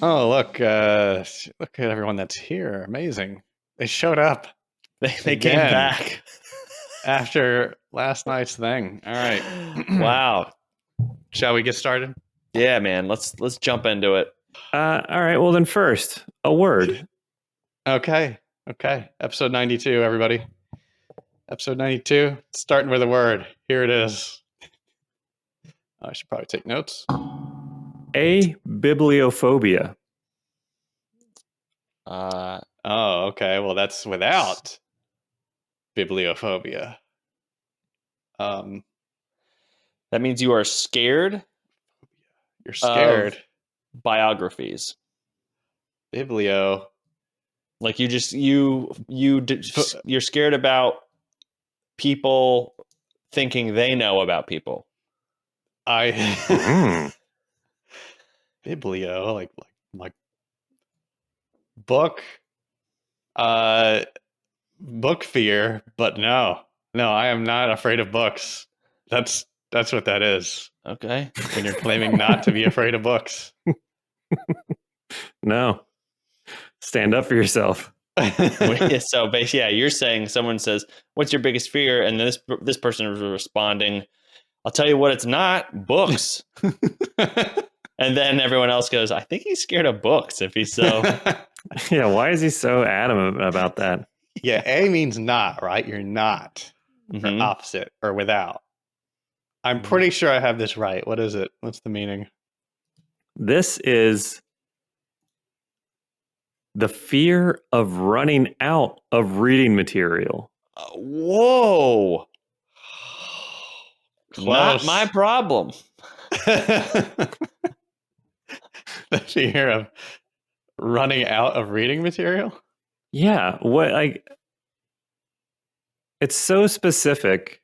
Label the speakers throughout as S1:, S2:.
S1: Oh, look at everyone that's here. Amazing. They showed up
S2: They came
S1: again
S2: back.
S1: after last night's thing. All right.
S2: Wow.
S1: Shall we get started?
S2: Yeah, man. Let's jump into it.
S3: All right. Well, then first, a word.
S1: Okay. Episode 92, everybody. Episode 92. Starting with a word. Here it is. I should probably take notes.
S3: A bibliophobia.
S1: Oh, okay. Well, that's without bibliophobia.
S2: That means you are scared
S1: You're scared.
S2: of biographies.
S1: Biblio.
S2: Like you're scared about people thinking they know about people.
S1: Biblio, like book, book fear, but no, I am not afraid of books. That's what that is.
S2: Okay.
S1: When you're claiming not to be afraid of books.
S3: No. Stand up for yourself.
S2: So basically, yeah, you're saying someone says, "What's your biggest fear?" And then this person is responding, "I'll tell you what, it's not books." And then everyone else goes, "I think he's scared of books." If he's so,
S3: Yeah. Why is he so adamant about that?
S1: Yeah, A means not, right? You're not, or opposite, or without. I'm pretty sure I have this right. What is it? What's the meaning?
S3: This is the fear of running out of reading material.
S2: whoa, not my problem.
S1: The fear of running out of reading material?
S3: Yeah. It's so specific.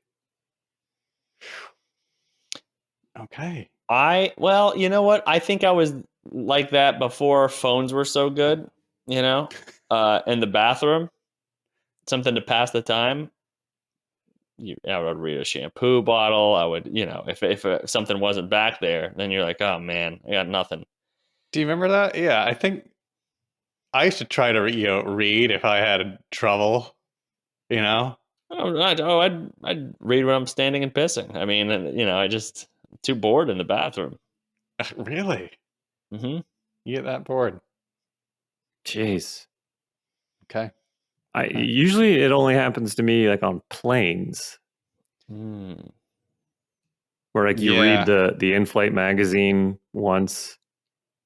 S1: Okay.
S2: Well, you know what? I think I was like that before phones were so good, in the bathroom, something to pass the time. I would read a shampoo bottle. I would, if something wasn't back there, then you're like, oh man, I got nothing.
S1: Do you remember that? Yeah, I think I used to try to read if I had trouble,
S2: I'd read when I'm standing and pissing. I mean, I just too bored in the bathroom.
S1: Really?
S2: Mm-hmm.
S1: You get that bored?
S3: Jeez.
S1: Okay.
S3: Usually it only happens to me like on planes. Where like you read the in-flight magazine once.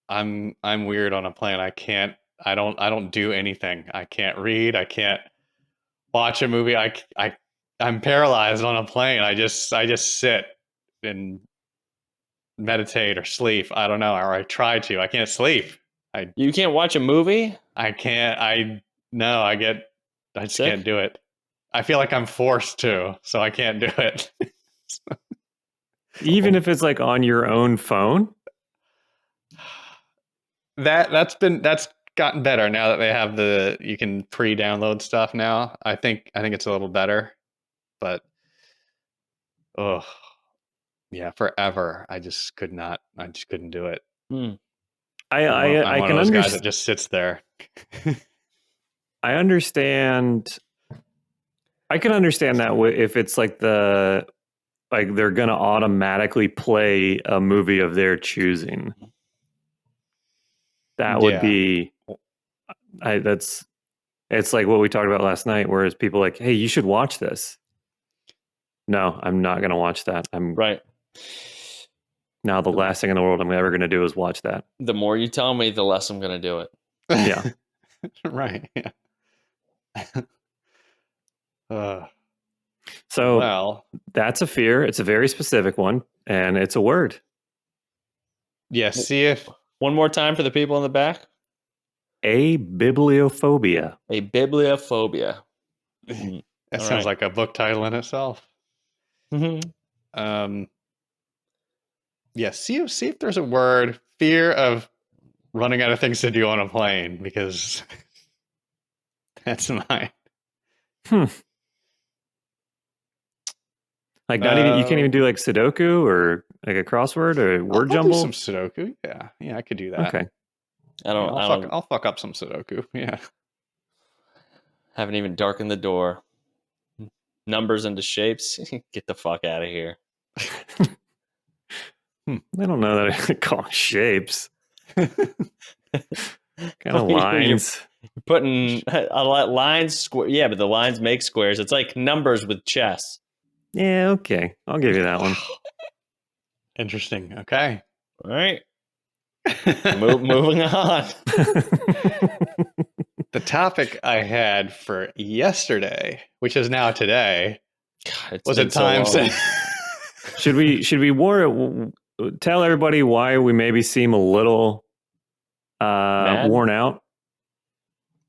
S1: I'm weird on a plane. I don't do anything. I can't read. I can't watch a movie. I'm paralyzed on a plane. I just sit and meditate or sleep. I don't know. Or I try to. I can't sleep.
S2: You can't watch a movie?
S1: I can't. I just can't do it. I feel like I'm forced to, so I can't do it.
S3: Even if it's like on your own phone?
S1: That's gotten better now that they have you can pre-download stuff now. I think it's a little better. But yeah, forever. I just couldn't do it.
S3: I
S1: one
S3: can
S1: of those guys that just sits there.
S3: I understand. I can understand that if it's like they're going to automatically play a movie of their choosing. That would be. It's like what we talked about last night. Whereas people are like, hey, you should watch this. No, I'm not going to watch that. I'm
S2: right.
S3: Now the last thing in the world I'm ever going to do is watch that.
S2: The more you tell me, the less I'm going to do it.
S3: Yeah.
S1: Right. Yeah.
S3: So that's a fear. It's a very specific one, and it's a word.
S1: Yeah. See if
S2: one more time for the people in the back.
S3: A bibliophobia.
S2: A bibliophobia.
S1: That sounds like a book title in itself.
S2: Mm-hmm.
S1: Yeah. See if there's a word. Fear of running out of things to do on a plane, because that's mine.
S3: Like not even you can't even do like Sudoku or Like a crossword or a word
S1: I'll
S3: jumble?
S1: do some Sudoku. Yeah, I could do that.
S3: Okay.
S1: I'll fuck up some Sudoku. Yeah.
S2: Haven't even darkened the door. Numbers into shapes. Get the fuck out of here.
S3: I don't know that I could call shapes. Kind of
S2: You're
S3: lines.
S2: putting lines square. Yeah, but the lines make squares. It's like numbers with chess.
S3: Yeah, okay. I'll give you that one.
S1: Interesting. Okay.
S2: All right. Moving on.
S1: The topic I had for yesterday, which is now today,
S2: God, it's
S1: was
S2: been
S1: a time
S2: so long.
S3: Should we tell everybody why we maybe seem a little
S2: Mad?
S3: worn out?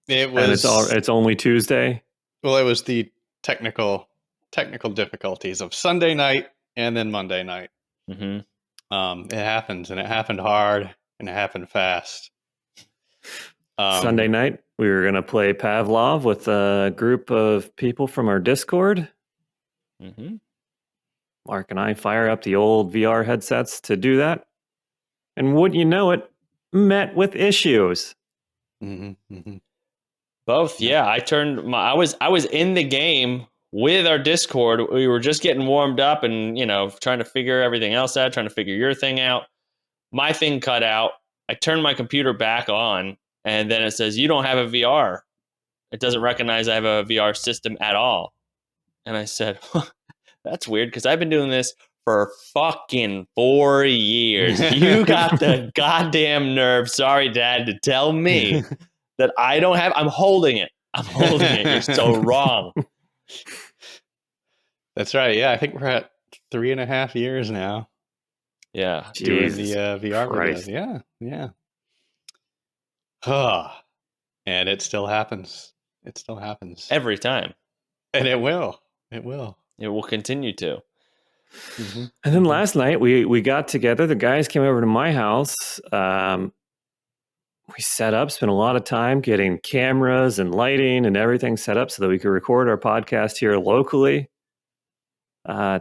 S1: It
S3: And
S1: was
S3: it's only Tuesday.
S1: well, it was the technical difficulties of Sunday night and then Monday night.
S2: Mm-hmm.
S1: It happens, and it happened hard, and it happened fast.
S3: Sunday night, we were going to play Pavlov with a group of people from our Discord.
S2: Mm-hmm.
S3: Mark and I fire up the old VR headsets to do that. And wouldn't you know it, met with issues.
S1: Mm-hmm, mm-hmm.
S2: Both, yeah. I was in the game with our Discord. We were just getting warmed up and, trying to figure everything else out, trying to figure your thing out. My thing cut out. I turned my computer back on, and then it says, you don't have a VR. It doesn't recognize I have a VR system at all. And I said, that's weird because I've been doing this for fucking 4 years. You got the goddamn nerve, sorry, Dad, to tell me that I don't have. I'm holding it. You're so wrong.
S1: That's right. Yeah, I think we're at 3.5 years now
S2: Yeah.
S1: doing
S3: Jesus
S1: the VR
S3: Christ.
S1: videos. Yeah. And it still happens. It still happens.
S2: Every time.
S1: And it will. It will.
S2: It will continue to.
S1: Mm-hmm.
S3: And then last night we got together. The guys came over to my house. We set up, spent a lot of time getting cameras and lighting and everything set up so that we could record our podcast here locally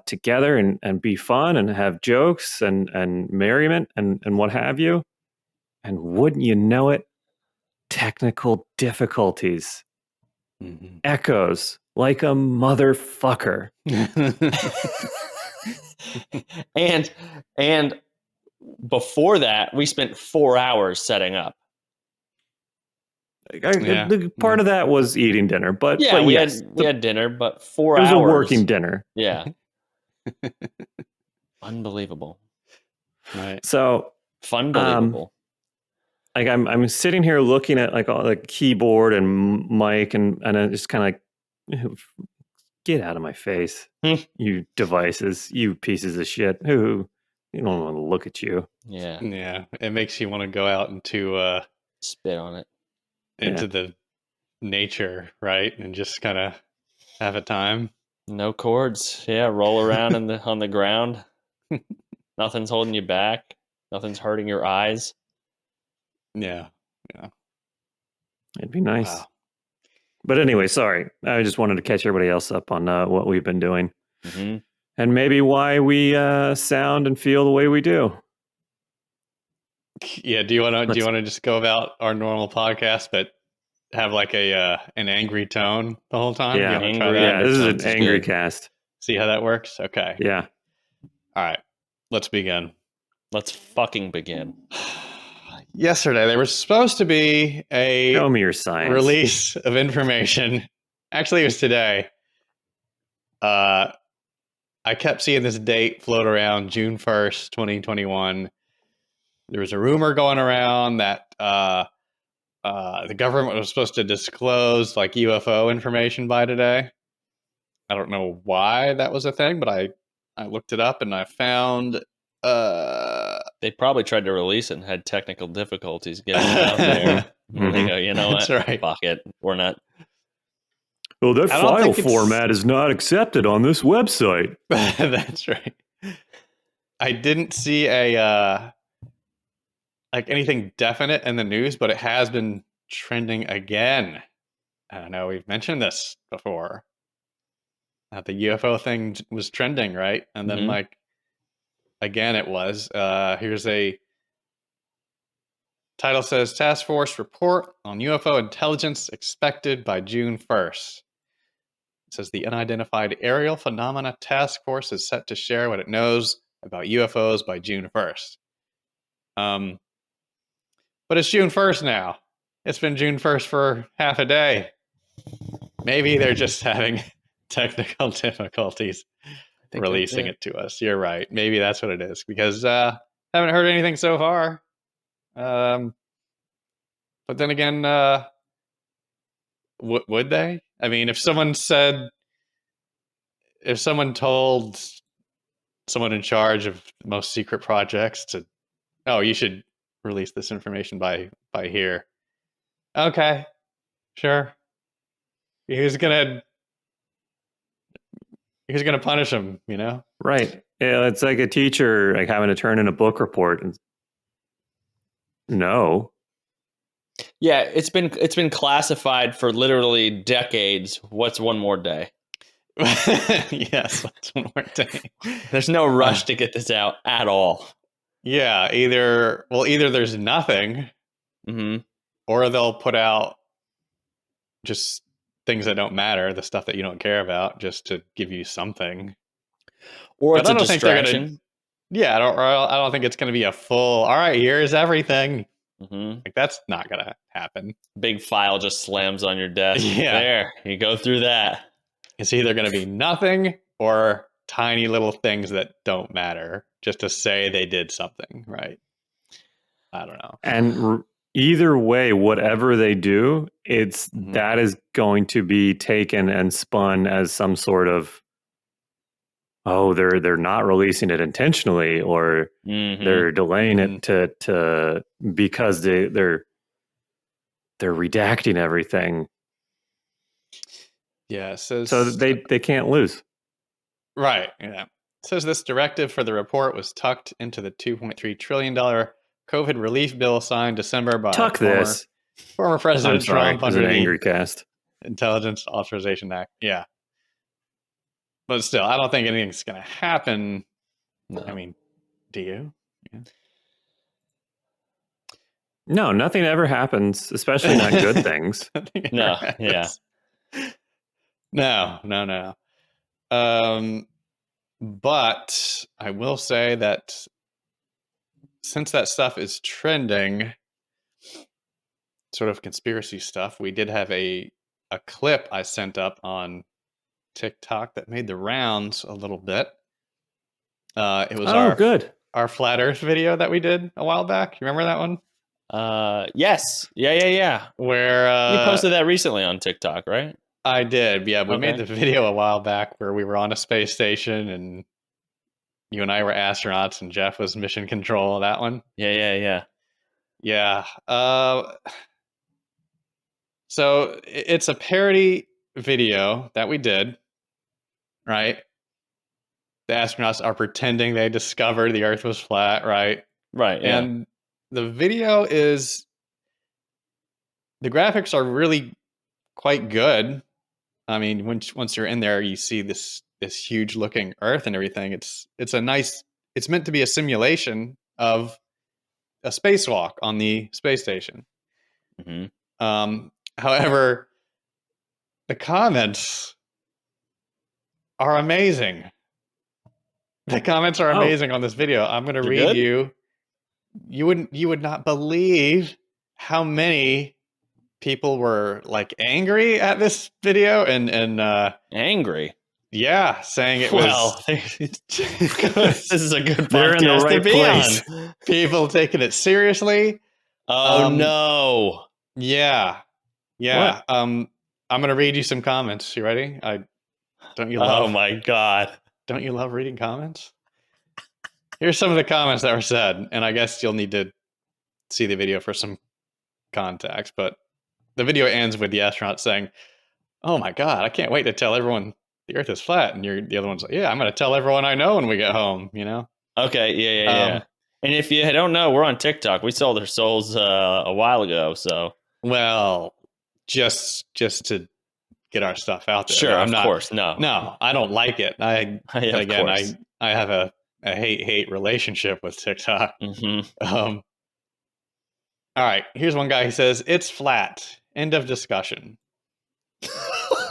S3: together and be fun and have jokes and merriment and what have you. And wouldn't you know it, technical difficulties, echoes like a motherfucker.
S2: and before that, we spent 4 hours setting up.
S3: Part of that was eating dinner, but
S2: we
S3: yes,
S2: had dinner, but 4
S3: it was
S2: hours.
S3: a working dinner.
S2: Yeah. Unbelievable.
S1: Right.
S3: So
S2: Funbelievable.
S3: like I'm sitting here looking at like all the keyboard and mic and I just kind of like, get out of my face, you devices, you pieces of shit. Who you don't want to look at you.
S1: Yeah. It makes you want to go out into
S2: spit on it.
S1: Into the nature, right? And just kind of have a time.
S2: No cords. Yeah, roll around on the ground. Nothing's holding you back. Nothing's hurting your eyes.
S1: Yeah.
S3: It'd be nice.
S1: Wow.
S3: But anyway, sorry. I just wanted to catch everybody else up on what we've been doing.
S2: Mm-hmm.
S3: And maybe why we sound and feel the way we do.
S1: Yeah, do you want to just go about our normal podcast but have like an angry tone the whole time?
S3: Yeah,
S1: do you try that?
S3: Yeah, this is an angry
S2: good.
S3: cast.
S1: See how that works? Okay.
S3: Yeah.
S1: All right. Let's begin.
S2: Let's fucking begin.
S1: Yesterday, there was supposed to be a
S3: Show me your science.
S1: release of information. Actually, it was today. I kept seeing this date float around, June 1st, 2021. There was a rumor going around that the government was supposed to disclose like UFO information by today. I don't know why that was a thing, but I looked it up and I found
S2: they probably tried to release it and had technical difficulties getting it out there. And they go, you know what?
S1: That's right.
S2: Fuck it. We're not.
S3: Well, that
S1: I don't
S3: file
S1: think it's-
S3: format is not accepted on this website.
S1: That's right. I didn't see a like anything definite in the news, but it has been trending again. I know we've mentioned this before. The UFO thing was trending, right? And then
S2: Mhm.
S1: like again, it was. Here's a title says Task Force report on UFO intelligence expected by June 1st. It says the Unidentified Aerial Phenomena Task Force is set to share what it knows about UFOs by June 1st. But it's June 1st now. It's been June 1st for half a day. Maybe they're just having technical difficulties releasing it to us. You're right. Maybe that's what it is, because haven't heard anything so far. But then again, would they? I mean, if someone told someone in charge of most secret projects to, oh, you should release this information by here. Okay, sure. Who's gonna punish him? You know,
S3: Right. Yeah, it's like a teacher like having to turn in a book report. And no.
S2: Yeah, it's been classified for literally decades. What's one more day?
S1: Yes, that's one more day.
S2: There's no rush to get this out at all.
S1: Yeah, either there's nothing, or they'll put out just things that don't matter, the stuff that you don't care about, just to give you something.
S2: Or it's a distraction.
S1: I don't think it's going to be a full, all right, here's everything. Like, that's not going to happen.
S2: Big file just slams on your desk.
S1: Yeah.
S2: There, you go through that.
S1: It's either going to be nothing or tiny little things that don't matter, just to say they did something, right? I don't know.
S3: And either way, whatever they do, it's that is going to be taken and spun as some sort of, oh, they're not releasing it intentionally, or they're delaying it to because they're redacting everything.
S1: Yeah, so
S3: they can't lose.
S1: Right. Yeah. It says this directive for the report was tucked into the $2.3 trillion COVID relief bill signed December by former President Trump under the
S3: Angry Cast
S1: Intelligence Authorization Act. Yeah. But still, I don't think anything's going to happen. No. I mean, do you? Yeah.
S3: No, nothing ever happens, especially not good things.
S2: No, yeah.
S1: No. But I will say that since that stuff is trending, sort of conspiracy stuff, we did have a clip I sent up on TikTok that made the rounds a little bit. It was our Flat Earth video that we did a while back. You remember that one?
S2: Yes. Yeah.
S1: Where
S2: you posted that recently on TikTok, right?
S1: I did. Yeah, we made the video a while back where we were on a space station and you and I were astronauts and Jeff was mission control. That one.
S2: Yeah.
S1: So it's a parody video that we did, right? The astronauts are pretending they discovered the Earth was flat, right?
S2: Right. Yeah.
S1: And the video the graphics are really quite good. I mean, once you're in there, you see this huge looking Earth and everything. It's meant to be a simulation of a spacewalk on the space station. However, the comments are amazing. The comments are amazing on this video. I'm going to read you. You would not believe how many people were like angry at this video and
S2: angry.
S1: Yeah, saying it was.
S2: This is a good podcast.
S3: They're in the right place.
S1: On. People taking it seriously.
S2: Oh no.
S1: Yeah.
S3: What?
S1: I'm gonna read you some comments. You ready? Don't you love?
S2: Oh my god!
S1: Don't you love reading comments? Here's some of the comments that were said, and I guess you'll need to see the video for some context. But the video ends with the astronaut saying, "Oh my god, I can't wait to tell everyone the Earth is flat," and the other one's like, "Yeah, I'm gonna tell everyone I know when we get home." You know?
S2: Okay. Yeah. And if you don't know, we're on TikTok. We sold our souls a while ago. So
S1: well. Just to get our stuff out there.
S2: Sure, of course. No,
S1: I don't like it. I have a hate relationship with TikTok.
S2: Mm-hmm.
S1: All right, here's one guy who says, it's flat. End of discussion.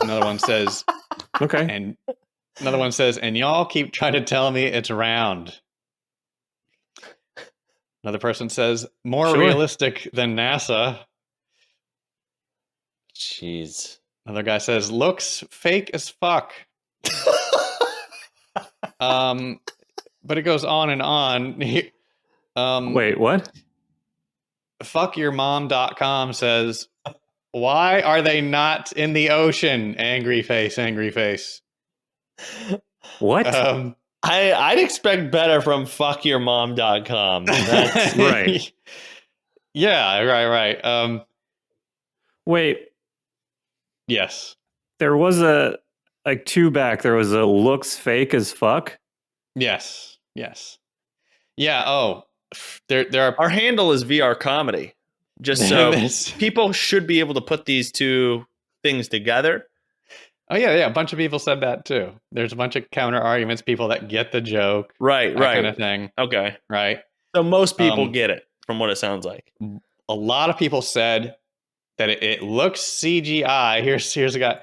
S1: Another one says,
S3: Okay.
S1: and another one says, and y'all keep trying to tell me it's round. Another person says, more
S3: Sure.
S1: realistic than NASA.
S2: Jeez.
S1: Another guy says, looks fake as fuck. But it goes on and on.
S3: Wait, what?
S1: Fuckyourmom.com says, why are they not in the ocean? Angry face, angry face.
S3: What?
S2: I'd expect better from fuckyourmom.com. That's
S3: Right.
S1: Yeah, right.
S3: Wait,
S1: Yes.
S3: there was a like two back. There was a looks fake as fuck.
S1: Yes. Yeah. Oh, there are.
S2: our handle is VR comedy. Just so
S1: This-
S2: people should be able to put these two things together.
S1: Oh yeah. A bunch of people said that too. There's a bunch of counter arguments. People that get the joke,
S2: Right.
S1: that kind of thing.
S2: Okay.
S1: Right.
S2: So most people get it from what it sounds like.
S1: A lot of people said that it looks CGI. Here's a guy.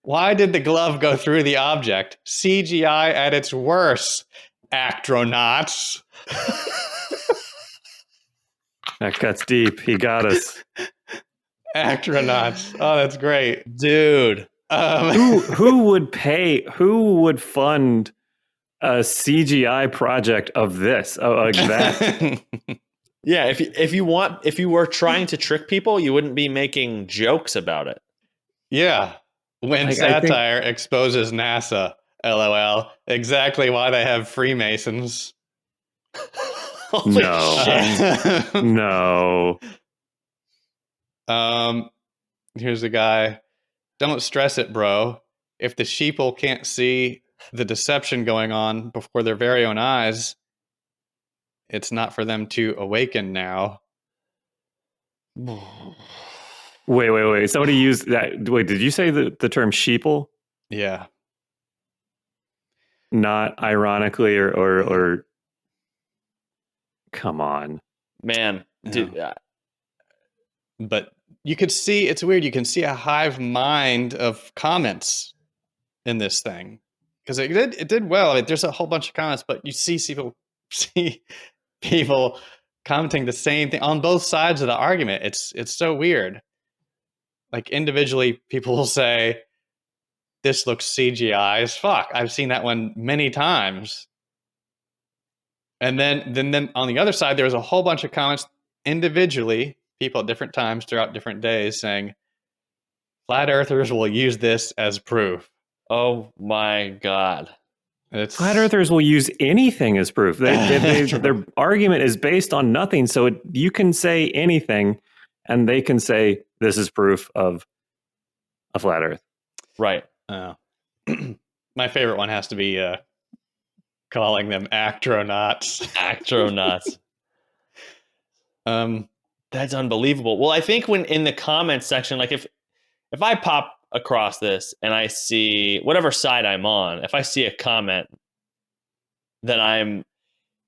S1: Why did the glove go through the object? CGI at its worst. Actronauts.
S3: That cuts deep. He got us.
S1: Actronauts. Oh, that's great,
S2: Dude.
S3: Who would pay? Who would fund a CGI project of this? Oh, like that?
S2: Yeah, if you were trying to trick people, you wouldn't be making jokes about it.
S1: Yeah. When
S3: Like,
S1: satire exposes NASA. LOL. Exactly why they have Freemasons.
S2: Holy
S3: No.
S2: shit.
S3: No.
S1: Here's a guy. Don't stress it, bro. If the sheeple can't see the deception going on before their very own eyes, it's not for them to awaken now.
S3: Wait. Somebody used that. Wait, did you say the term sheeple?
S1: Yeah.
S3: Not ironically or come on.
S2: Man, dude.
S1: But you could see, it's weird, you can see a hive mind of comments in this thing. Because it did well. I mean, there's a whole bunch of comments, but you see people commenting the same thing on both sides of the argument. It's so weird. Like individually, people will say, this looks CGI as fuck. I've seen that one many times. And then on the other side, there was a whole bunch of comments individually, people at different times throughout different days saying, flat earthers will use this as proof.
S2: Oh my God.
S3: Flat earthers will use anything as proof. Their argument is based on nothing. So you can say anything and they can say this is proof of a flat earth.
S2: Right.
S1: My favorite one has to be calling them Actronauts.
S2: Actronauts. That's unbelievable. Well, I think when in the comments section, like if I pop across this and I see whatever side I'm on, if I see a comment that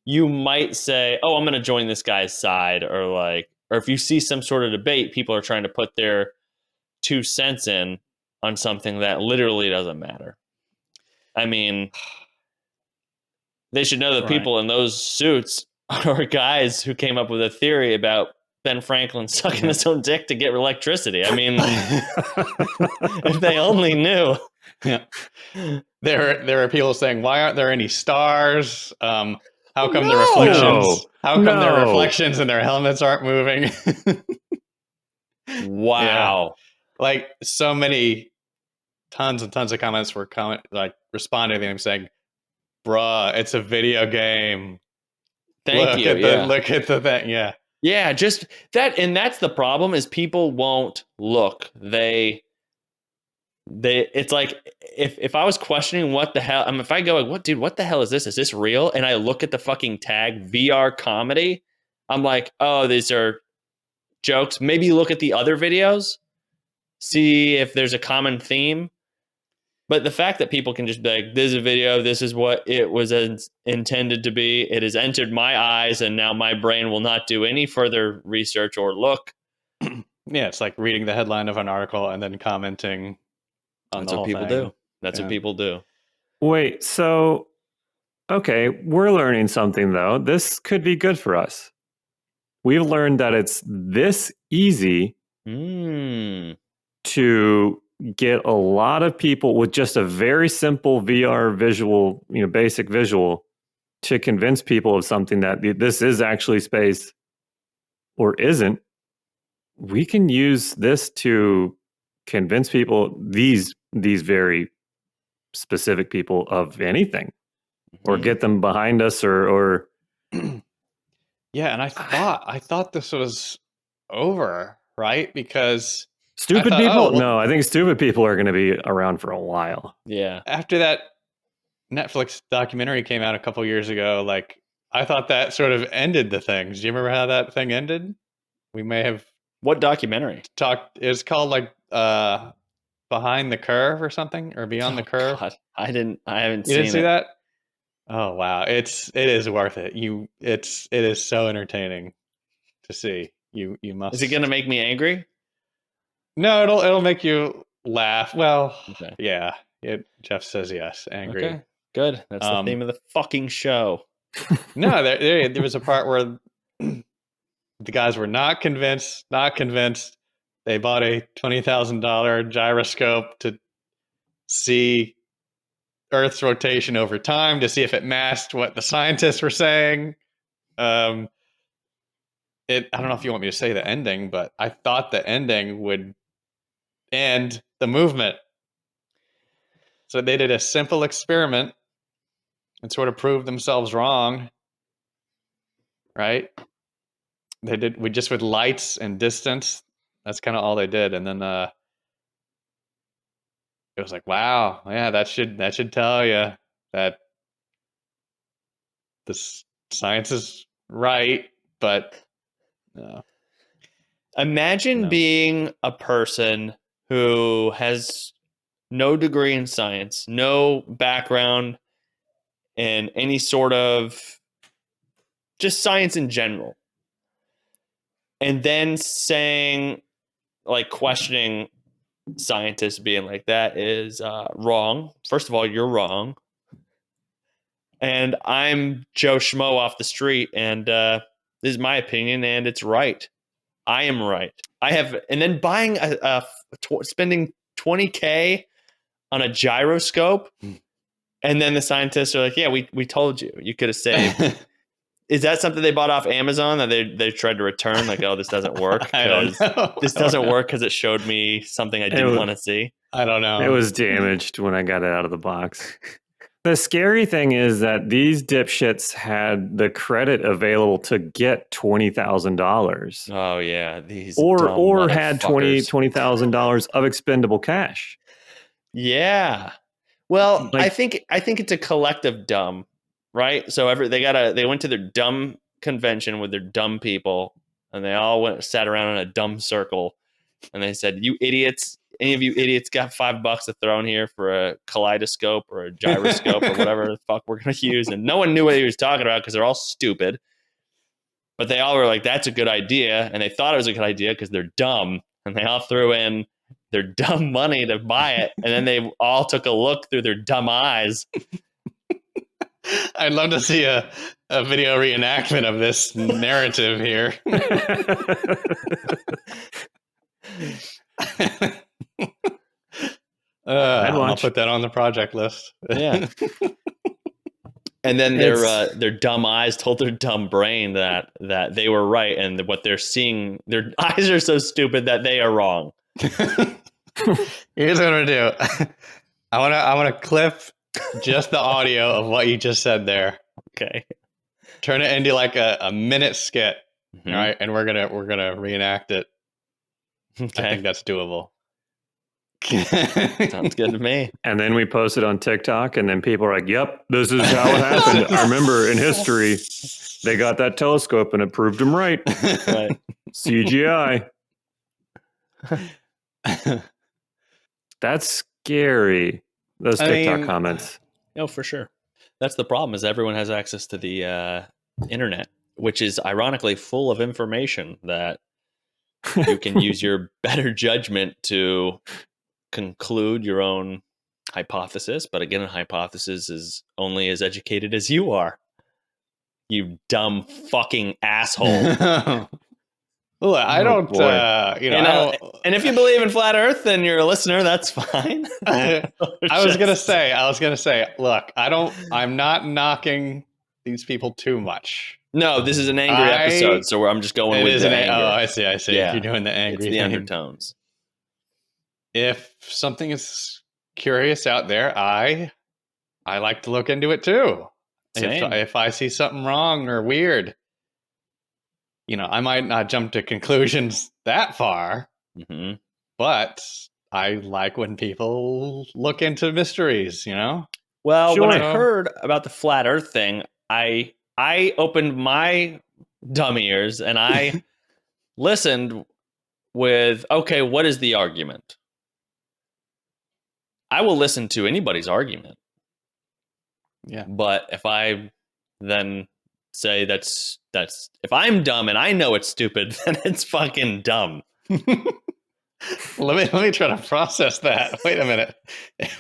S2: you might say, oh, I'm going to join this guy's side, or if you see some sort of debate, people are trying to put their 2 cents in on something that literally doesn't matter. I mean, they should know that people in those suits are guys who came up with a theory about Ben Franklin sucking his own dick to get electricity. I mean, if they only knew.
S1: Yeah. There are people saying, why aren't there any stars? How come the reflections? How come their reflections in their helmets aren't moving?
S2: Wow.
S1: Yeah. Like so many, tons and tons of comments were responding to them saying, bruh, it's a video game.
S2: Look
S1: at the thing. Yeah.
S2: Yeah, just that, and that's the problem is people won't look. They it's like if I was questioning what the hell, if I go like, what the hell is this? Is this real? And I look at the fucking tag VR comedy, I'm like, oh, these are jokes. Maybe look at the other videos, see if there's a common theme. But the fact that people can just be like, this is a video, this is what it was intended to be. It has entered my eyes, and now my brain will not do any further research or look.
S1: Yeah, it's like reading the headline of an article and then commenting on
S2: That's
S1: the
S2: what
S1: whole
S2: people
S1: thing.
S2: do. That's
S1: Yeah.
S2: what people do.
S3: Wait, so, okay, we're learning something, though. This could be good for us. We've learned that it's this easy to get a lot of people with just a very simple VR visual, basic visual, to convince people of something that this is actually space or isn't. We can use this to convince people, these very specific people, of anything, or get them behind us, or
S1: Yeah, and I thought this was over, right? Because
S3: stupid
S1: thought,
S3: people.
S1: oh, well,
S3: no, I think stupid people are going to be around for a while.
S2: Yeah.
S1: After that Netflix documentary came out a couple years ago, like I thought that sort of ended the things. Do you remember how that thing ended? We may have
S2: What documentary?
S1: talked. It's called like Behind the Curve or something, or Beyond the Curve.
S2: God, I haven't
S1: You
S2: seen
S1: didn't see
S2: it.
S1: that? Oh wow, it is worth it. It is so entertaining to see. You must.
S2: Is it going to make me angry?
S1: No, it'll make you laugh. Well,
S2: Okay.
S1: yeah. Jeff says yes. Angry.
S2: Okay, good. That's the theme of the fucking show.
S1: No, there was a part where the guys were not convinced. They bought a $20,000 gyroscope to see Earth's rotation over time, to see if it matched what the scientists were saying. I don't know if you want me to say the ending, but I thought the ending would end the movement. So they did a simple experiment and sort of proved themselves wrong, right? We just with lights and distance. That's kind of all they did, and then it was like, wow, yeah, that should tell you that the science is right, but
S2: imagine being a person who has no degree in science, no background in any sort of just science in general, and then saying, like, questioning scientists, being like, that is wrong. First of all, you're wrong. And I'm Joe Schmo off the street, and this is my opinion, and it's right. I am right. And then buying spending $20K on a gyroscope, and then the scientists are like, yeah, we told you. You could have saved. Is that something they bought off Amazon that they tried to return? Like, oh, this doesn't work because this doesn't work because it showed me something I didn't want to see.
S1: I don't know.
S3: It was damaged when I got it out of the box. The scary thing is that these dipshits had the credit available to get $20,000.
S2: Oh yeah, these
S3: or had $20,000 of expendable cash.
S2: Yeah. Well, I think it's a collective dumb, right? So they went to their dumb convention with their dumb people, and they all sat around in a dumb circle, and they said, "You idiots! Any of you idiots got $5 to throw in here for a kaleidoscope or a gyroscope or whatever the fuck we're going to use?" And no one knew what he was talking about because they're all stupid. But they all were like, "That's a good idea," and they thought it was a good idea because they're dumb, and they all threw in their dumb money to buy it, and then they all took a look through their dumb eyes.
S1: I'd love to see a video reenactment of this narrative here. I'll put that on the project list.
S2: Yeah. And then their dumb eyes told their dumb brain that they were right, and what they're seeing, their eyes are so stupid that they are wrong.
S1: Here's what I'm gonna do. I want to clip just the audio of what you just said there.
S2: Okay.
S1: Turn it into like a minute skit. Mm-hmm. All right, and we're gonna reenact it. Okay. I think that's doable.
S2: Sounds good to me.
S3: And then we post it on TikTok, and then people are like, "Yep, this is how it happened." I remember in history, they got that telescope, and it proved them right.
S2: Right.
S3: CGI. That's scary. those
S1: I
S3: TikTok
S1: mean,
S3: comments.
S2: Oh, for sure. That's the problem, is everyone has access to the internet, which is ironically full of information that you can use your better judgment to conclude your own hypothesis. But again, a hypothesis is only as educated as you are. You dumb fucking asshole.
S1: Look, I
S3: Oh,
S1: don't,
S3: boy.
S2: And if you believe in flat Earth, then you're a listener. That's fine.
S1: I was gonna say, look, I'm not knocking these people too much.
S2: No, this is an angry episode, so I'm just going with the anger.
S1: Oh, I see.
S2: Yeah,
S1: You're doing the angry
S2: it's the
S1: thing.
S2: undertones.
S1: If something is curious out there, I like to look into it too.
S2: Same.
S1: If I see something wrong or weird, I might not jump to conclusions that far,
S2: Mm-hmm.
S1: but I like when people look into mysteries,
S2: Well,
S3: Sure.
S2: when I heard about the flat Earth thing, I opened my dumb ears and I listened with, okay, what is the argument? I will listen to anybody's argument.
S1: Yeah.
S2: But if I then say that's if I'm dumb and I know it's stupid, then it's fucking dumb.
S1: Let me try to process that. Wait a minute.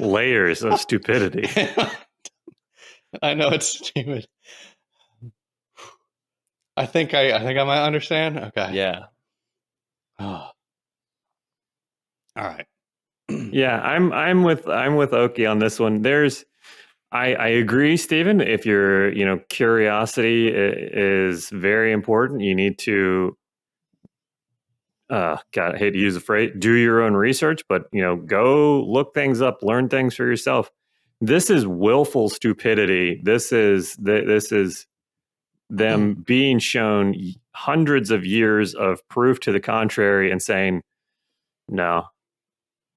S3: Layers of stupidity.
S1: I know it's stupid. I think I might understand. Okay.
S2: Yeah.
S1: Oh. All right.
S3: Yeah, I'm with Oki on this one. I agree, Stephen. If your curiosity is very important, you need to God, I hate to use the phrase, do your own research, but go look things up, learn things for yourself. This is willful stupidity. This is them being shown hundreds of years of proof to the contrary and saying, no,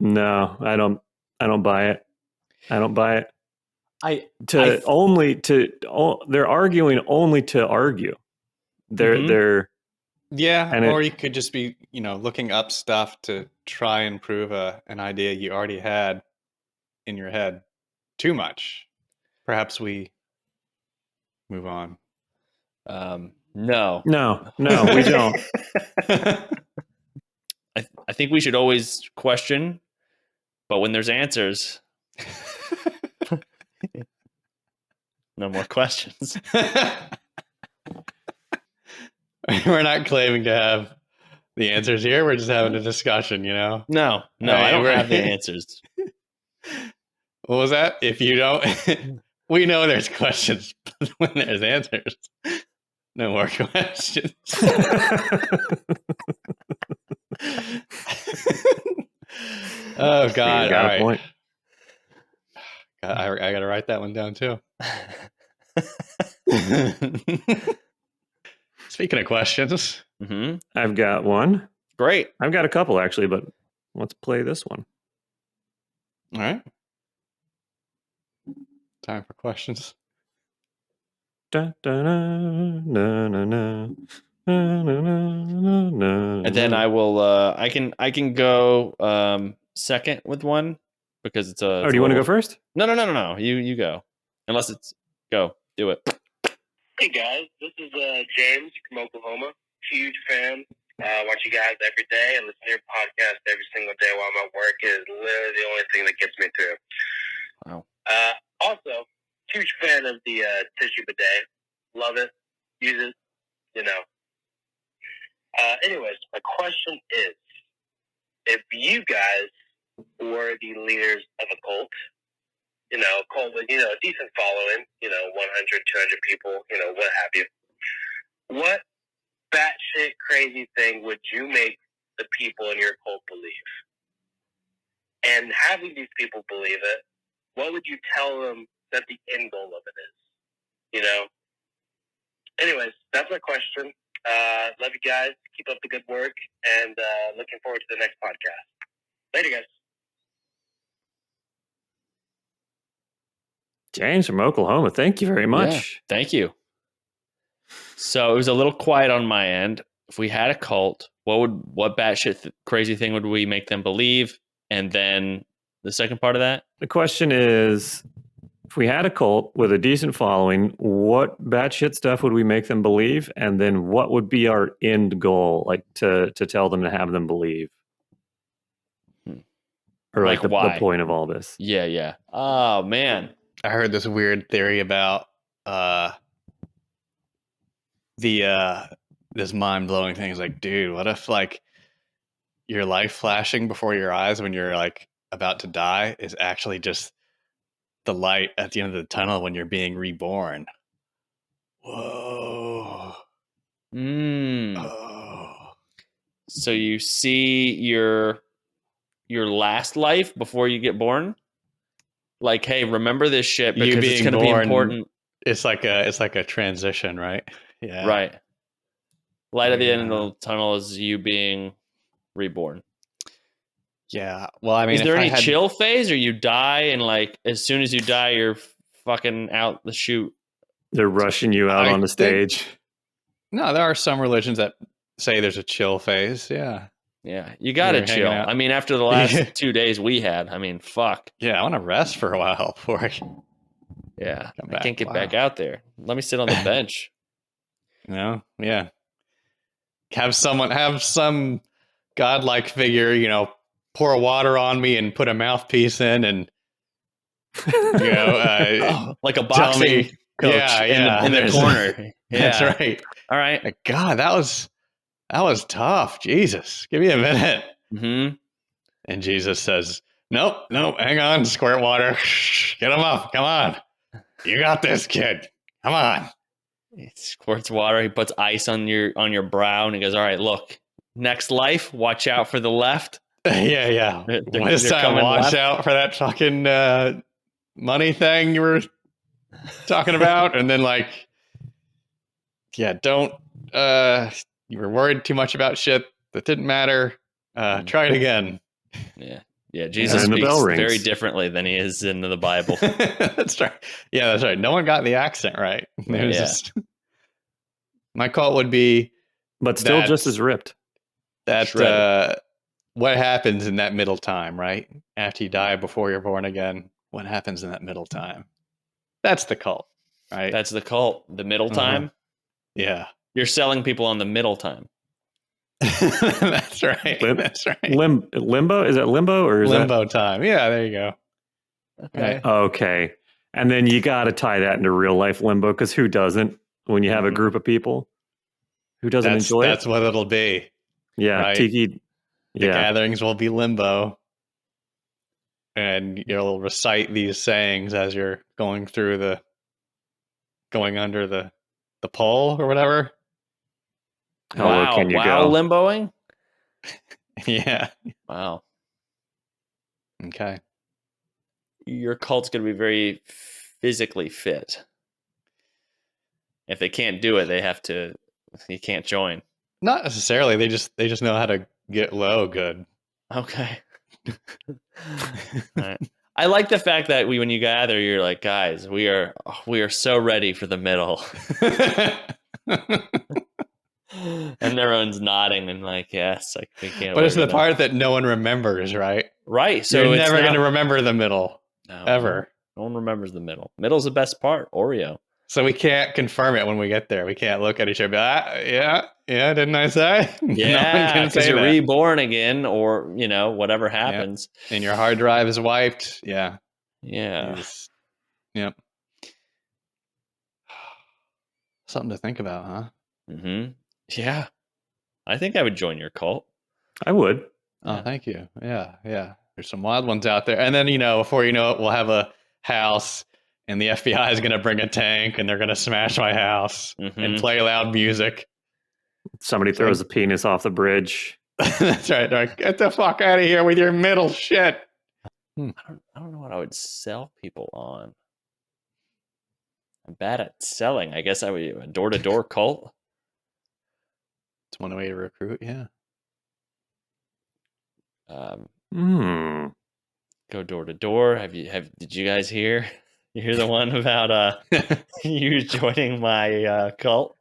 S3: I don't buy it. I don't buy it. They're arguing only to argue. They're
S1: yeah,
S3: and
S1: or you could just be looking up stuff to try and prove an idea you already had in your head too much. Perhaps we move on.
S2: No,
S3: we don't.
S2: I think we should always question, but when there's answers, no more questions.
S1: We're not claiming to have the answers here. We're just having a discussion,
S2: No,
S1: I
S2: don't have the answers.
S1: What was that? If you don't, we know there's questions, but when there's answers, no more questions. Oh God! All right,
S3: point.
S1: I got to write that one down too. Speaking of questions,
S3: I've got one.
S2: Great.
S3: I've got a couple actually, but let's play this one.
S1: All right. Time for questions.
S3: Da, da, na, na, na, na.
S2: And then I will. I can go second with one because it's a.
S3: Oh, do you want to go first?
S2: No. You go. Unless it's go. Do it.
S4: Hey guys, this is James from Oklahoma. Huge fan. Watch you guys every day and listen to your podcast every single day while I'm at work. It is literally the only thing that gets me through.
S2: Wow.
S4: Also, huge fan of the tissue bidet. Love it. Use it. Anyways, my question is, if you guys were the leaders of a cult, a cult with, a decent following, 100, 200 people, what have you, what batshit crazy thing would you make the people in your cult believe? And having these people believe it, what would you tell them that the end goal of it is? Anyways, that's my question. Love you guys. Keep up the good work, and looking forward to the next podcast. Later, guys.
S3: James from Oklahoma, thank you very much.
S2: Yeah, thank you. So it was a little quiet on my end. If we had a cult, what batshit crazy thing would we make them believe? And then The second part of that?
S3: The question is, if we had a cult with a decent following, what batshit stuff would we make them believe? And then what would be our end goal, like to tell them to have them believe? Or like the point of all this?
S2: Yeah. Oh, man.
S1: I heard this weird theory about this mind-blowing thing. Is like, dude, what if like your life flashing before your eyes when you're like about to die is actually just the light at the end of the tunnel when you're being reborn? Whoa. Oh.
S2: So you see your last life before you get born? Like, hey, remember this shit because it's going to be important.
S1: It's like a transition, right? Yeah.
S2: Right. Light at the end of the tunnel is you being reborn.
S1: Yeah. Well, I mean,
S2: is there any chill phase, or you die and like as soon as you die, you're fucking out the chute?
S3: They're rushing you out on the stage.
S1: No, there are some religions that say there's a chill phase. Yeah.
S2: Yeah, you gotta chill. I mean, after the last 2 days we had, I mean, fuck.
S1: Yeah, I want to rest for a while before I
S2: I can't get back out there. Let me sit on the bench.
S1: Yeah. Have some godlike figure, pour water on me and put a mouthpiece in, and
S2: like a boxing coach in the corner.
S1: That's right.
S2: All right.
S1: God, that was tough. Jesus, give me a minute.
S2: Mm-hmm.
S1: And Jesus says, nope, hang on, squirt water. Get him up. Come on. You got this, kid. Come on.
S2: He squirts water. He puts ice on your brow, and he goes, all right, look, next life, watch out for the left.
S1: Yeah. This time, watch out for that fucking money thing you were talking about. And then don't, you were worried too much about shit that didn't matter. Try it again.
S2: Yeah. Jesus speaks very differently than he is in the Bible.
S1: That's right. Yeah, that's right. No one got the accent right. My cult would be,
S3: but still just as ripped.
S1: That what happens in that middle time, right? After you die, before you're born again, what happens in that middle time? That's the cult, right?
S2: That's the cult. The middle time.
S1: Yeah,
S2: you're selling people on the middle time.
S1: That's right. That's right.
S3: Limbo? Is that limbo or is
S1: limbo time? Yeah, there you go.
S3: Okay. And then you got to tie that into real life limbo, because who doesn't? When you have a group of people, who doesn't enjoy it?
S1: That's what it'll be.
S3: Yeah,
S1: right?
S3: Tiki.
S1: The gatherings will be limbo, and you'll recite these sayings as you're going under the pole or whatever.
S3: How low can you go?
S2: Limboing?
S1: Yeah.
S2: Wow.
S1: Okay.
S2: Your cult's going to be very physically fit. If they can't do it, you can't join.
S1: Not necessarily. They just know how to get low good.
S2: Okay. Right. I like the fact that when you gather, you're like, guys, we are so ready for the middle. And everyone's nodding and like, yes, we can't.
S1: But it's the part that no one remembers, right?
S2: Right. So
S1: you're never going to remember the middle, ever.
S2: No one remembers the middle. Middle's the best part. Oreo.
S1: So we can't confirm it when we get there. We can't look at each other and be like, yeah, didn't I say?
S2: Yeah, because you're reborn again, or whatever happens.
S1: Yep. And your hard drive is wiped. Yeah.
S2: Yeah.
S1: Yep. Something to think about, huh?
S2: Mm-hmm. Yeah. I think I would join your cult.
S3: I would.
S1: Oh, thank you. Yeah. There's some wild ones out there. And then, before you know it, we'll have a house and the FBI is going to bring a tank and they're going to smash my house and play loud music.
S3: Somebody throws a penis off the bridge.
S1: That's right. They're like, get the fuck out of here with your middle shit.
S2: I don't know what I would sell people on. I'm bad at selling. I guess I would a door-to-door cult.
S1: It's one way to recruit, yeah.
S2: Go door to door. Did you guys hear? You hear the one about you joining my cult?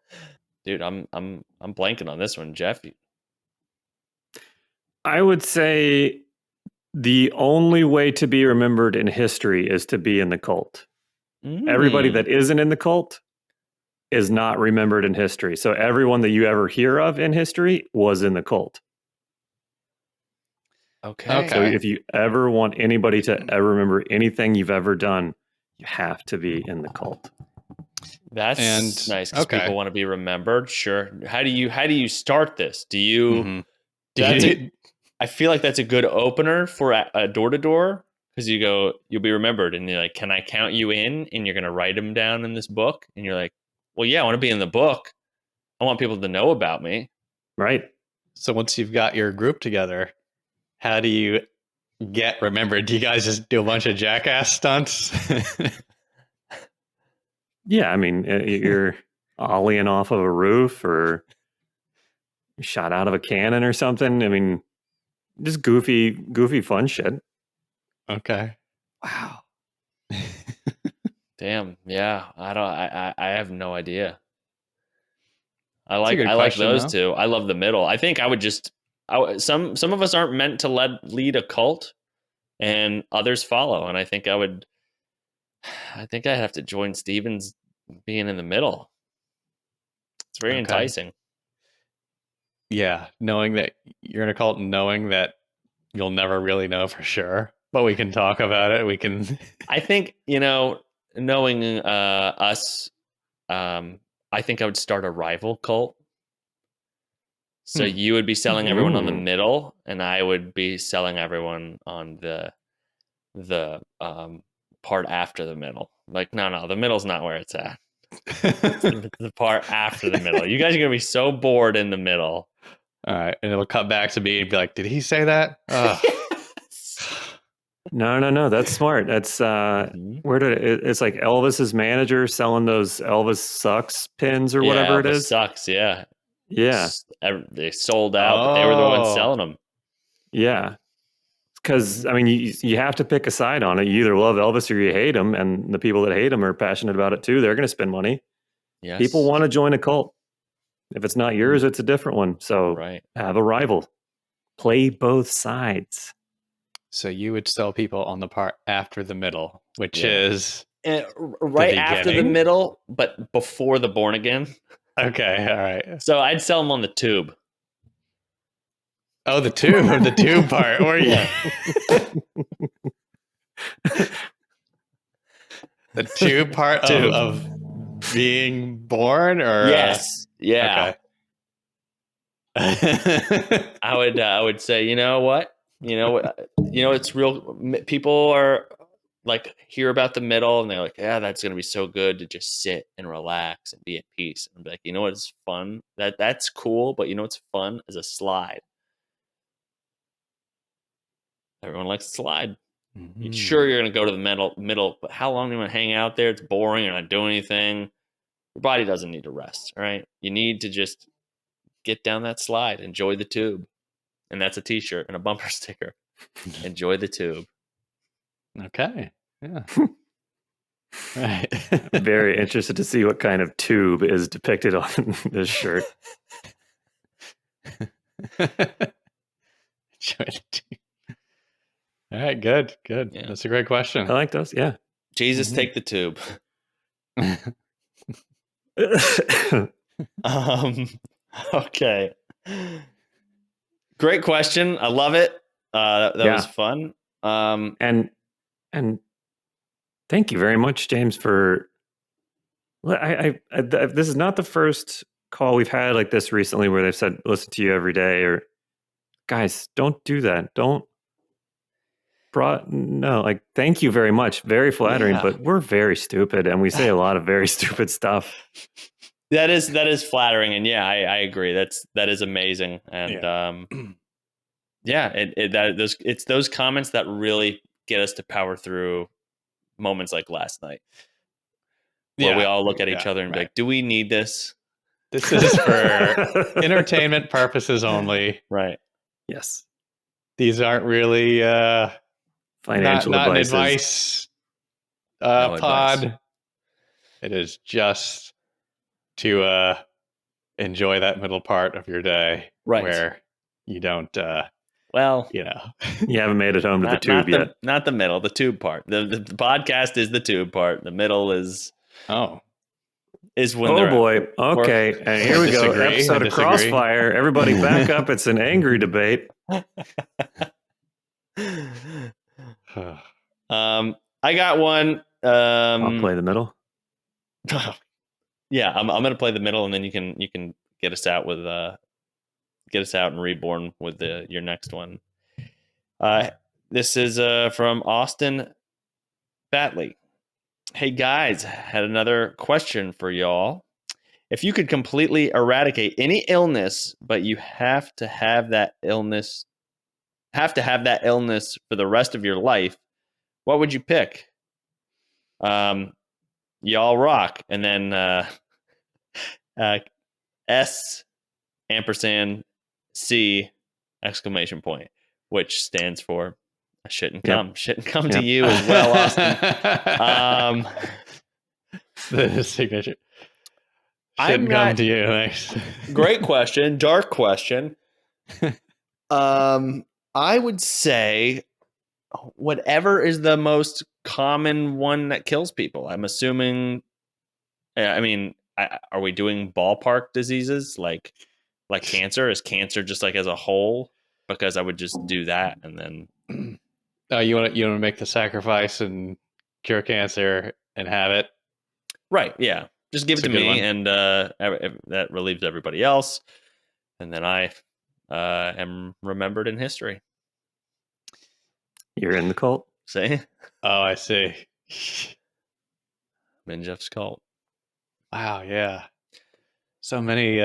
S2: Dude, I'm blanking on this one, Jeff.
S3: I would say The only way to be remembered in history is to be in the cult. Everybody that isn't in the cult is not remembered in history. So everyone that you ever hear of in history was in the cult.
S2: Okay.
S3: So if you ever want anybody to ever remember anything you've ever done, you have to be in the cult.
S2: That's
S1: And-
S2: nice because
S1: okay.
S2: people want to be remembered. Sure. How do you start this? Do you?
S1: Mhm.
S2: That's I feel like that's a good opener for a door to door because you'll be remembered, and you're like, can I count you in? And you're gonna write them down in this book, and you're like, well, yeah, I want to be in the book. I want people to know about me.
S3: Right.
S1: So once you've got your group together, how do you get remembered? Do you guys just do a bunch of jackass stunts?
S3: Yeah, I mean, you're ollieing off of a roof or shot out of a cannon or something. I mean, just goofy fun shit.
S1: Okay.
S2: Wow. Damn. Yeah. I have no idea. I
S1: a
S2: like
S1: good question,
S2: those
S1: though.
S2: two. I love the middle. I think I would just some of us aren't meant to lead a cult, and others follow. And I think I'd have to join Steven's being in the middle. It's very
S1: Okay.
S2: enticing.
S1: Yeah, knowing that you're in a cult, knowing that you'll never really know for sure, but we can talk about it. We can.
S2: I think knowing us, I think I would start a rival cult. So you would be selling everyone on the middle, and I would be selling everyone on the part after the middle. Like, no, the middle's not where it's at. It's the part after the middle. You guys are gonna be so bored in the middle.
S1: All right, and it'll cut back to me and be like, "Did he say that?" Ugh.
S3: No. That's smart. That's it's like Elvis's manager selling those Elvis sucks pins or whatever it
S2: Elvis
S3: is.
S2: sucks. Yeah.
S3: Yeah.
S2: They sold out, but they were the ones
S1: Oh.
S2: selling them.
S3: Yeah. Because, I mean, you have to pick a side on it. You either love Elvis or you hate him. And the people that hate him are passionate about it too. They're going to spend money.
S2: Yes.
S3: People want to join a cult. If it's not yours, it's a different one. So
S2: Right.
S3: have a rival. Play both sides.
S1: So you would sell people on the part after the middle, which
S2: Yeah.
S1: is
S2: right after the
S1: beginning?
S2: middle, but before the born again.
S1: okay. All right.
S2: So I'd sell them on the tube.
S1: Oh, the tube part. Or
S2: Yeah.
S1: the tube part of being born, or
S2: Yes. Yeah.
S1: Okay.
S2: I would say, you know what? It's real. People are like hear about the middle and they're like, yeah, that's gonna be so good to just sit and relax and be at peace. And be like, you know what's fun? That's cool, but you know what's fun is a slide. Everyone likes to slide.
S1: Mhm.
S2: Sure, you're gonna go to the middle, but how long do you want to hang out there? It's boring. You're not doing anything. Your body doesn't need to rest. All right, you need to just get down that slide, enjoy the tube, and that's a T-shirt and a bumper sticker. Enjoy the tube.
S1: Okay. Yeah. Right.
S3: Very interested to see what kind of tube is depicted on this shirt.
S1: All right, good.
S2: Yeah.
S1: That's a great question.
S3: I like those. Yeah.
S2: Jesus,
S1: Mhm.
S2: take the tube. Okay. Great question. I love it. That was fun.
S3: And thank you very much, James, for. This is not the first call we've had like this recently where they've said listen to you every day, or guys, don't do that. Don't. No, like thank you very much. Very flattering,
S2: Yeah.
S3: but we're very stupid and we say a lot of very stupid stuff.
S2: That is flattering, and yeah, I agree. That is amazing, and it's those comments that really get us to power through moments like last night, where we all look at each other and be like, "Do we need this?"
S1: This is for entertainment purposes only.
S2: Right.
S3: Yes.
S1: These aren't really
S3: Financial
S1: not an
S3: advices.
S1: advice
S2: No
S1: pod.
S2: advice.
S1: It is just to enjoy that middle part of your day,
S2: Right.
S1: where you don't
S2: Well,
S1: You know.
S3: You haven't made it home to the tube yet.
S2: Not the middle, the tube part. The podcast is the tube part. The middle is
S1: Oh.
S2: when
S3: Oh
S2: they're
S3: boy. Okay. And here we go.
S1: I
S3: Episode of
S1: disagree.
S3: Crossfire. Everybody back up. It's an angry debate.
S2: I got one.
S3: I'll play the middle.
S2: Yeah, I'm gonna play the middle, and then you can get us out and reborn with your next one. This is from Austin Batley. Hey guys, had another question for y'all. If you could completely eradicate any illness, but you have to have that illness for the rest of your life, what would you pick? Y'all rock. And then S ampersand C exclamation point, which stands for I shouldn't come. Shouldn't come to you as well, Austin.
S1: The signature. Shouldn't come to you. Thanks.
S2: Great question. Dark question. I would say whatever is the most common one that kills people. I'm assuming. I mean, are we doing ballpark diseases like cancer? Is cancer just like as a whole? Because I would just do that and then.
S1: You want to make the sacrifice and cure cancer and have it,
S2: right? Yeah, just give it to me, and that relieves everybody else, and then I am remembered in history.
S3: You're in the cult.
S2: See?
S1: Oh, I see.
S2: I'm in Jeff's cult.
S1: Wow, yeah. So many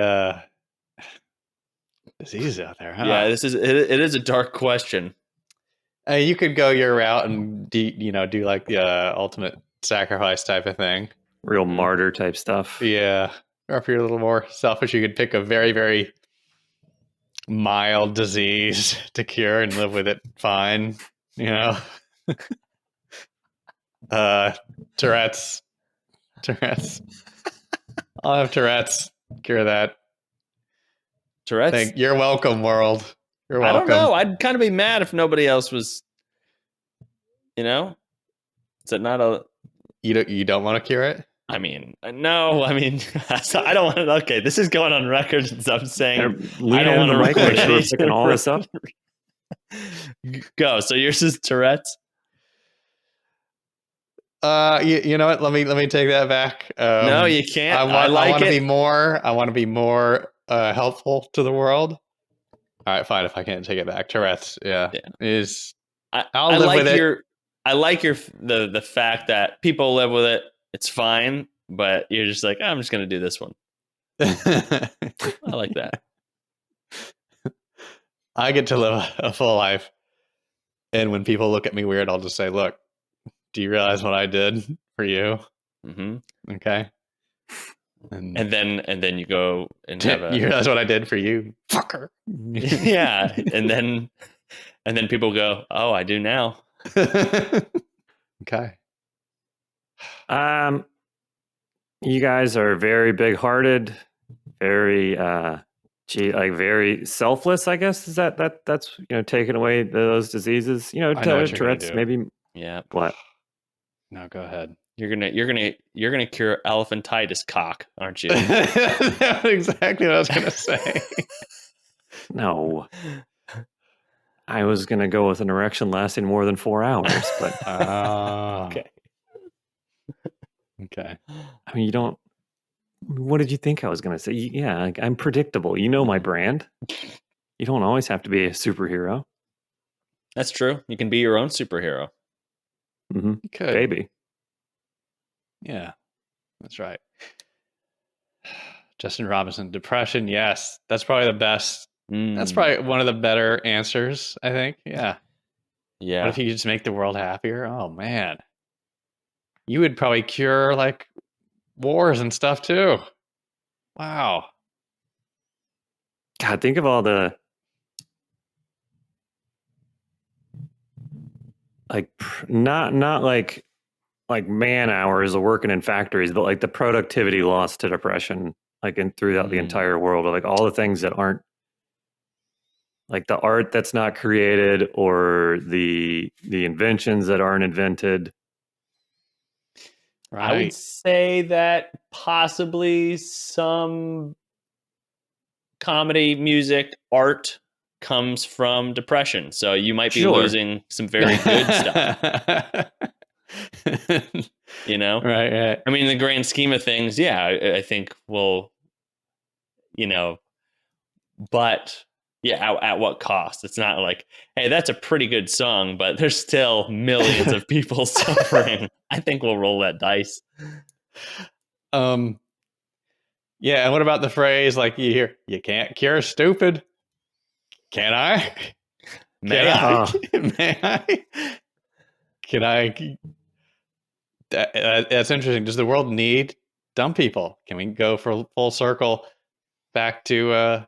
S1: diseases out there, huh?
S2: Yeah, it is a dark question.
S1: You could go your route and do like the ultimate sacrifice type of thing.
S3: Real martyr type stuff.
S1: Yeah. Or if you're a little more selfish, you could pick a very, very mild disease to cure and live with it fine. You know? Tourette's. I'll have Tourette's. Cure that.
S2: Tourette's?
S1: You're welcome, world. You're welcome.
S2: I don't know. I'd kind of be mad if nobody else was, Is it not a...
S1: You don't want to cure it?
S2: I mean, no. I mean, I don't want to... Okay, this is going on record. So I'm saying I don't want to record it.
S3: Picking all this up.
S2: Go. So yours is Tourette's?
S1: You know what? Let me take that back.
S2: No, you can't. I want to
S1: be more helpful to the world. All right, fine. If I can't take it back, Tourette's, I'll live with it.
S2: I like the fact that people live with it. It's fine, but you're just like, I'm just going to do this one. I like that.
S1: I get to live a full life, and when people look at me weird, I'll just say, "Look, do you realize what I did for you?"
S2: Mm-hmm.
S1: Okay.
S2: And then you go and have
S1: you realize what I did for you, fucker.
S2: Yeah, and then people go, "Oh, I do now."
S1: Okay.
S3: You guys are very big-hearted, very very selfless. I guess is that's taking away those diseases. Tourette's, maybe.
S2: Yeah.
S3: What?
S1: No, go ahead.
S2: You're gonna cure elephantitis cock, aren't you?
S1: That's exactly what I was gonna say.
S3: No. I was gonna go with an erection lasting more than 4 hours, but
S2: okay.
S1: Okay.
S3: I mean, you don't. What did you think I was gonna say? Yeah, I'm predictable. You know my brand. You don't always have to be a superhero.
S2: That's true. You can be your own superhero.
S3: Mm-hmm.
S1: You could.
S3: Baby.
S1: Yeah, that's right. Justin Robinson, depression. Yes, that's probably the best. That's probably one of the better answers, I think. Yeah.
S2: Yeah.
S1: What if you just make the world happier? Oh man, you would probably cure like wars and stuff too. Wow.
S3: God, think of all the not like man hours of working in factories, but like the productivity lost to depression, like throughout the entire world, like all the things that aren't Like the art that's not created or the inventions that aren't invented.
S1: Right.
S2: I would say that possibly some comedy, music, art comes from depression. So you might be
S3: Sure.
S2: losing some very good stuff, you know?
S1: Right.
S2: I mean, in the grand scheme of things, yeah, I think we'll, but yeah, at what cost? It's not like, hey, that's a pretty good song, but there's still millions of people suffering. I think we'll roll that dice.
S1: Yeah, and what about the phrase like you hear, you can't cure stupid? Can I?
S2: May I?
S1: May I? Can I? That's interesting. Does the world need dumb people? Can we go for full circle back to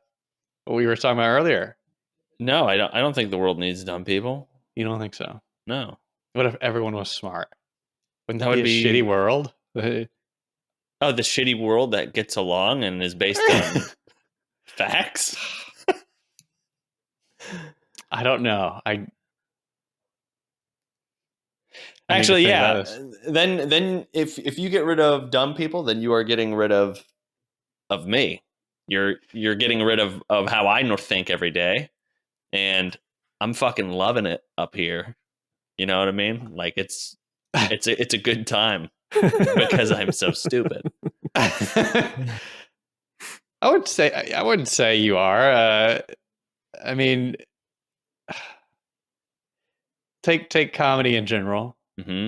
S1: what we were talking about earlier?
S2: No, I don't think the world needs dumb people.
S1: You don't think so?
S2: No.
S1: What if everyone was smart? Wouldn't
S2: That
S1: that
S2: would
S1: be a
S2: be-
S1: shitty world?
S2: Oh, the shitty world that gets along and is based on facts?
S1: I don't know. I need to
S2: Actually,
S1: think about
S2: yeah.
S1: this.
S2: Then if you get rid of dumb people, then you are getting rid of me. You're getting rid of how I think every day, and I'm fucking loving it up here. You know what I mean? Like it's a good time because I'm so stupid.
S1: I wouldn't say you are. I mean, take comedy in general.
S2: Mm-hmm.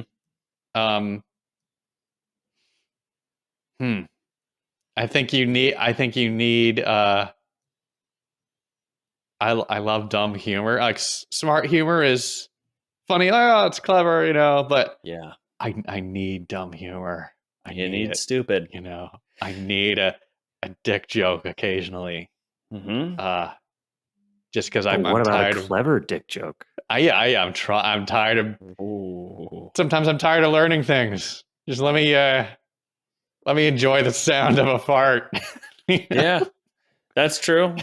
S1: I think you need. I love dumb humor. Like smart humor is funny. Oh, it's clever, But
S2: Yeah,
S1: I need dumb humor.
S2: you need
S1: it.
S2: stupid.
S1: I need a dick joke occasionally.
S2: Mm-hmm.
S1: Just because
S3: But
S1: I'm
S3: what about
S1: tired
S3: a clever dick joke?
S1: I'm tired of.
S2: Ooh.
S1: Sometimes I'm tired of learning things. Just let me enjoy the sound of a fart.
S2: Yeah, that's true.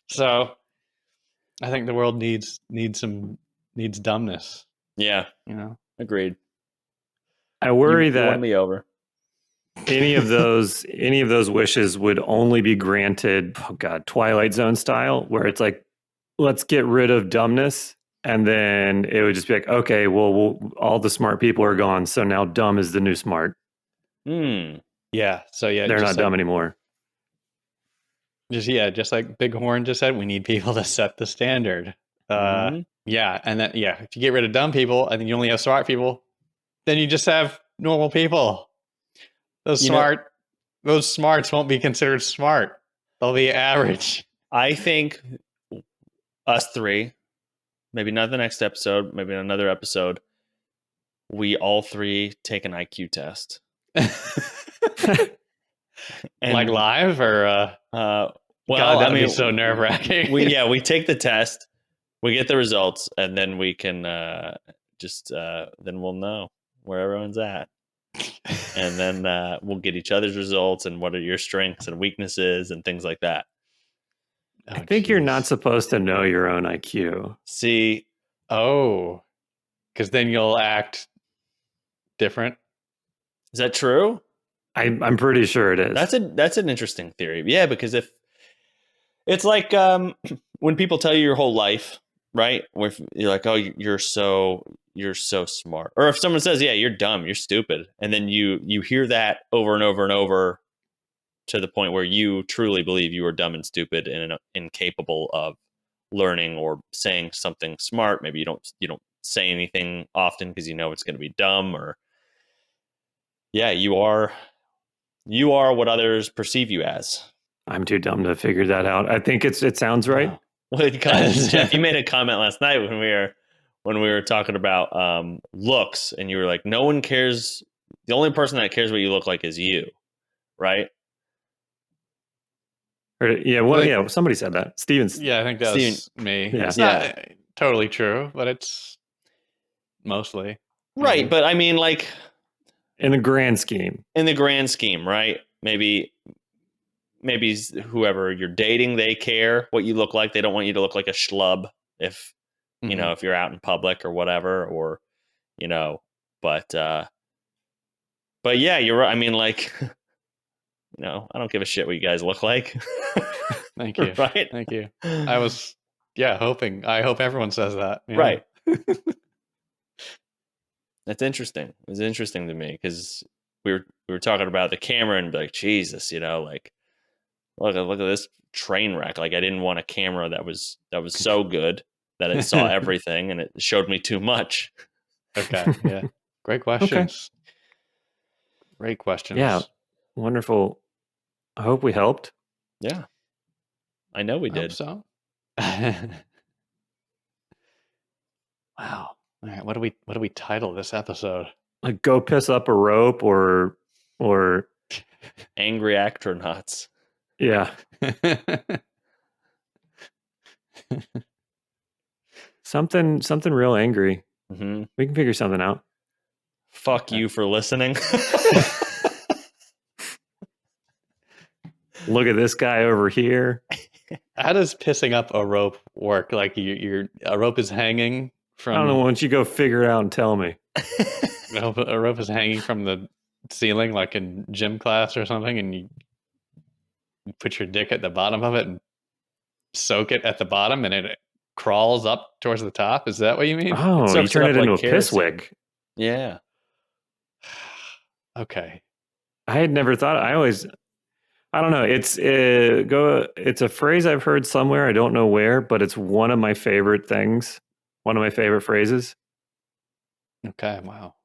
S1: So, I think the world needs dumbness.
S2: Yeah, agreed.
S3: I worry
S2: You
S3: that
S2: won me over.
S3: any of those wishes would only be granted, oh God, Twilight Zone style, where it's like, let's get rid of dumbness. And then it would just be like, okay, well, all the smart people are gone. So now dumb is the new smart.
S1: Yeah. So yeah,
S3: They're not dumb anymore.
S1: Just like Bighorn just said, we need people to set the standard. Yeah, and then if you get rid of dumb people and then you only have smart people, then you just have normal people. Those smarts won't be considered smart. They'll be average.
S2: I think us three, maybe not the next episode, maybe another episode, we all three take an IQ test.
S1: Like live or
S2: well,
S1: God, that'd be so nerve wracking.
S2: we take the test, we get the results, and then we can then we'll know where everyone's at. And then we'll get each other's results and what are your strengths and weaknesses and things like that.
S3: I think you're not supposed to know your own IQ.
S2: See,
S1: because then you'll act different.
S2: Is that true?
S3: I'm pretty sure it is.
S2: That's an interesting theory. Yeah, because if it's like when people tell you your whole life, right? Where you're like, oh, you're so smart, or if someone says, yeah, you're dumb, you're stupid, and then you hear that over and over and over to the point where you truly believe you are dumb and stupid and incapable of learning or saying something smart. Maybe you don't say anything often because you know it's going to be dumb, or you are what others perceive you as.
S3: I'm too dumb to figure that out. I think it sounds right.
S2: Wow. Well, Jeff, you made a comment last night when we were talking about looks, and you were like, no one cares. The only person that cares what you look like is you, right?
S3: Somebody said that. Steven's.
S1: Yeah, I think that was me.
S3: Yeah.
S1: It's not totally true, but it's mostly.
S2: Right, but I mean, like,
S3: in the grand scheme,
S2: right? Maybe maybe whoever you're dating, they care what you look like. They don't want you to look like a schlub if you know if you're out in public or whatever, or but yeah, you're right. I mean, like, I don't give a shit what you guys look like.
S1: Thank you.
S2: Right?
S1: Thank you. I was hoping. I hope everyone says that. Yeah.
S2: Right. That's interesting. It was interesting to me because we were talking about the camera and be like, Jesus, like look at this train wreck. Like, I didn't want a camera that was so good that it saw everything and it showed me too much.
S1: Okay. Yeah. Great questions. Great questions.
S3: Yeah. Wonderful. I hope we helped.
S2: Yeah. I know we did.
S1: Hope so. Wow. All right. What do we title this episode?
S3: Like, go piss up a rope or
S2: Angry Actronauts.
S3: Yeah. Something real angry.
S2: Mm-hmm.
S3: We can figure something out.
S2: Fuck you for listening.
S3: Look at this guy over here.
S1: How does pissing up a rope work? Like a rope is hanging from.
S3: I don't know. Why don't you go figure it out and tell me?
S1: A rope is hanging from the ceiling, like in gym class or something, and you put your dick at the bottom of it and soak it at the bottom, and it crawls up towards the top. Is that what you mean?
S3: Oh, you turn it into a piss wig.
S2: Yeah.
S1: Okay.
S3: I had never thought. I don't know. It's a phrase I've heard somewhere. I don't know where, but it's one of my favorite things. One of my favorite phrases.
S1: Okay. Wow.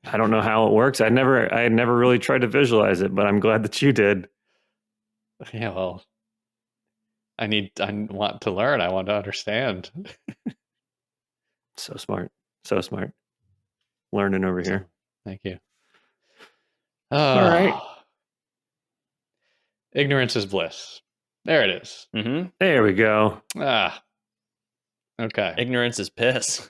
S3: I don't know how it works. I had never really tried to visualize it, but I'm glad that you did.
S1: Yeah. Well, I want to learn. I want to understand.
S3: So smart. So smart. Learning over here.
S1: Thank you.
S3: All right.
S1: Ignorance is bliss. There it is.
S2: Mm-hmm.
S3: There we go.
S1: Okay.
S2: Ignorance is piss.